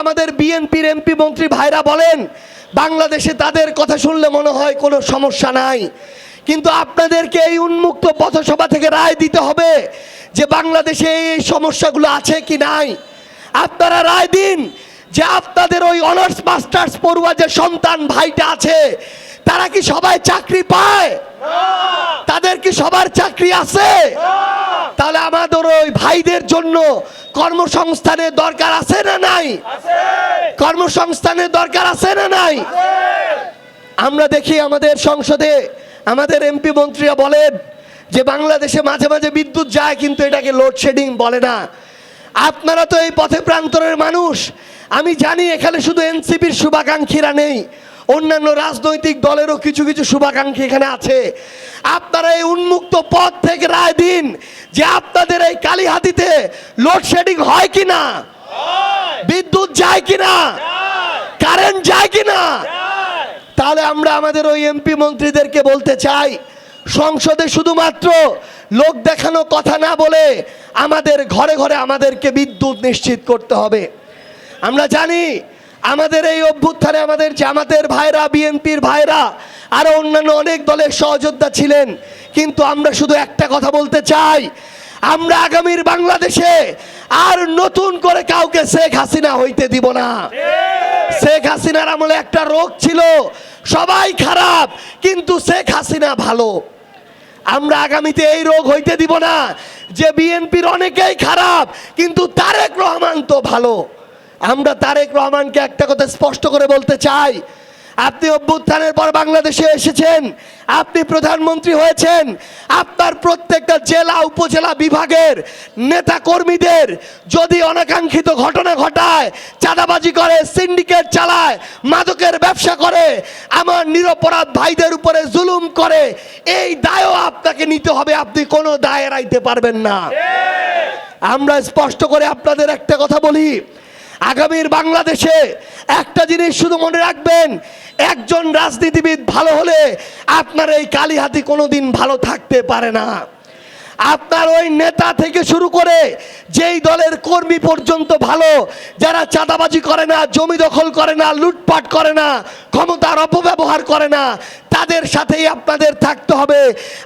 আমাদের বিএনপির এমপি মন্ত্রী ভাইরা বলেন বাংলাদেশে তাদের কথা শুনলে মনে হয় কোনো সমস্যা নাই, কিন্তু আপনাদেরকে এই উন্মুক্ত পথসভা থেকে রায় দিতে হবে যে বাংলাদেশে এই সমস্যাগুলো আছে কি নাই। আপনারা রায় দিন যে আপনাদের ওই অনার্স মাস্টার্স পড়ুয়া যে সন্তান ভাইটা আছে তারা কি সবাই চাকরি পায়? তাদের কি সবার চাকরি আছে? তাহলে আমাদের ওই ভাইদের জন্য কর্মসংস্থানের দরকার আছে না নাই? কর্মসংস্থানের দরকার আছে না নাই? আমরা দেখি আমাদের সংসদে আমাদের এমপি মন্ত্রীরা বলেন যে বাংলাদেশে মাঝে মাঝে বিদ্যুৎ যায় কিন্তু এটাকে লোডশেডিং বলে না। আপনারা তো এই পথে প্রান্তরের মানুষ, আমি জানি এখানে শুধু এনসিপির শুভাকাঙ্ক্ষীরা নেই, অন্যান্য রাজনৈতিক দলেরও কিছু কিছু শুভাকাঙ্ক্ষী এখানে আছে। আপনারা এই উন্মুক্ত পথ থেকে রায় দিন যে আপনাদের এই কালীহাতিতে লোডশেডিং হয় কিনা, বিদ্যুৎ যায় কিনা, কারেন্ট যায় কিনা। তাহলে আমরা আমাদের ওই এমপি মন্ত্রীদেরকে বলতে চাই, সংসদে শুধুমাত্র লোক দেখানো কথা না বলে আমাদের ঘরে ঘরে আমাদেরকে বিদ্যুৎ নিশ্চিত করতে হবে। আমরা জানি আমাদের এই অভ্যুত্থানে আমাদের জামাতের ভাইরা, বিএনপির ভাইরা, আরো অন্যান্য অনেক দলের সহযোদ্ধা ছিলেন, কিন্তু আমরা শুধু একটা কথা বলতে চাই, আমরা আগামীর বাংলাদেশে আর নতুন করে কাউকে শেখ হাসিনা হইতে দিব না। শেখ হাসিনার আমলে একটা রোগ ছিল, সবাই খারাপ কিন্তু শেখ হাসিনা ভালো। আমরা আগামীতে এই রোগ হইতে দিব না যে বিএনপির অনেকেই খারাপ কিন্তু তারেক রহমান তো ভালো। আমরা তারেক রহমানকে একটা কথা স্পষ্ট করে বলতে চাই, আপনি অভ্যুত্থানের পর বাংলাদেশে এসেছেন, আপনি প্রধানমন্ত্রী হয়েছেন, আপনার প্রত্যেকটা জেলা উপজেলা বিভাগের নেতা কর্মীদের যদি অনাকাঙ্ক্ষিত ঘটনা ঘটায়, চাঁদাবাজি করে, সিন্ডিকেট চালায়, মাদকের ব্যবসা করে, আমার নিরপরাধ ভাইদের উপরে জুলুম করে, এই দায়ও আপনাকে নিতে হবে, আপনি কোনো দায় এড়াইতে পারবেন না। আমরা স্পষ্ট করে আপনাদের একটা কথা বলি, আগামীর বাংলাদেশে একটা জিনিস শুধু মনে রাখবেন, একজন রাজনীতিবিদ ভালো হলে আপনার এই কালীহাতি কোনোদিন ভালো থাকতে পারে না। আপনার ওই নেতা থেকে শুরু করে যেই দলের কর্মী পর্যন্ত ভালো, যারা চাঁদাবাজি করে না, জমি দখল করে না, লুটপাট করে না, ক্ষমতার অপব্যবহার করে না, তাদের সাথেই আপনাদের থাকতে হবে।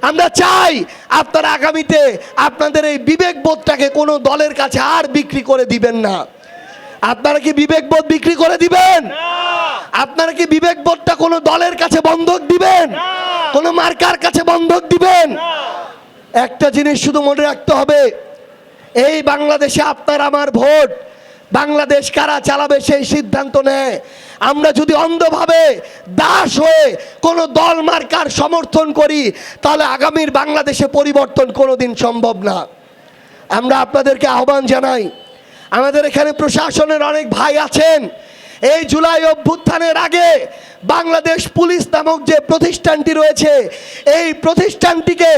আমরা চাই আপনারা আগামীতে আপনাদের এই বিবেকবোধটাকে কোনো দলের কাছে আর বিক্রি করে দিবেন না। আপনারা কি বিবেকবোধ বিক্রি করে দিবেন? আপনারা কি বিবেকবোধটা কোনো দলের কাছে বন্ধক দিবেন? কোনো মার্কার কাছে বন্ধক দিবেন? একটা জিনিস শুধু মনে রাখতে হবে, এই বাংলাদেশে আপনার আমার ভোট, বাংলাদেশ কারা চালাবে সেই সিদ্ধান্ত নেয়। আমরা যদি অন্ধভাবে দাস হয়ে কোনো দল মার্কার সমর্থন করি তাহলে আগামীর বাংলাদেশে পরিবর্তন কোনোদিন সম্ভব না। আমরা আপনাদেরকে আহ্বান জানাই, আমাদের এখানে প্রশাসনের অনেক ভাই আছেন, এই জুলাই অভ্যুত্থানের আগে বাংলাদেশ পুলিশ নামক যে প্রতিষ্ঠানটি রয়েছে, এই প্রতিষ্ঠানটিকে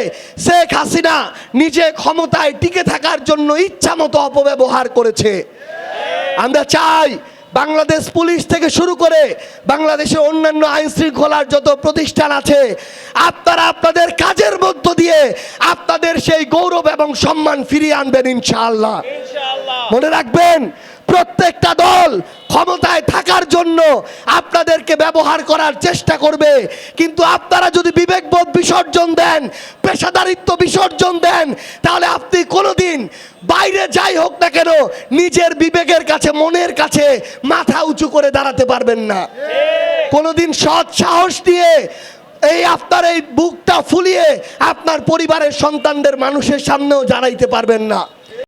শেখ হাসিনা নিজে ক্ষমতায় টিকে থাকার জন্য ইচ্ছামতো অপব্যবহার করেছে। আমরা চাই বাংলাদেশ পুলিশ থেকে শুরু করে বাংলাদেশের অন্যান্য আইন শৃঙ্খলার যত প্রতিষ্ঠান আছে, আপনারা আপনাদের কাজের মধ্য দিয়ে আপনাদের সেই গৌরব এবং সম্মান ফিরিয়ে আনবেন ইনশাআল্লাহ। মনে রাখবেন, প্রত্যেকটা দল ক্ষমতায় থাকার জন্য আপনাদেরকে ব্যবহার করার চেষ্টা করবে, কিন্তু আপনারা যদি বিবেকবোধ বিসর্জন দেন, পেশাদারিত্ব বিসর্জন দেন, তাহলে আপনি কোনোদিন বাইরে যাই হোক না কেন নিজের বিবেকের কাছে, মনের কাছে মাথা উঁচু করে দাঁড়াতে পারবেন না। কোনোদিন সৎ সাহস দিয়ে এই আপনার এই বুকটা ফুলিয়ে আপনার পরিবারের সন্তানদের মানুষের সামনেও দাঁড়াইতে পারবেন না।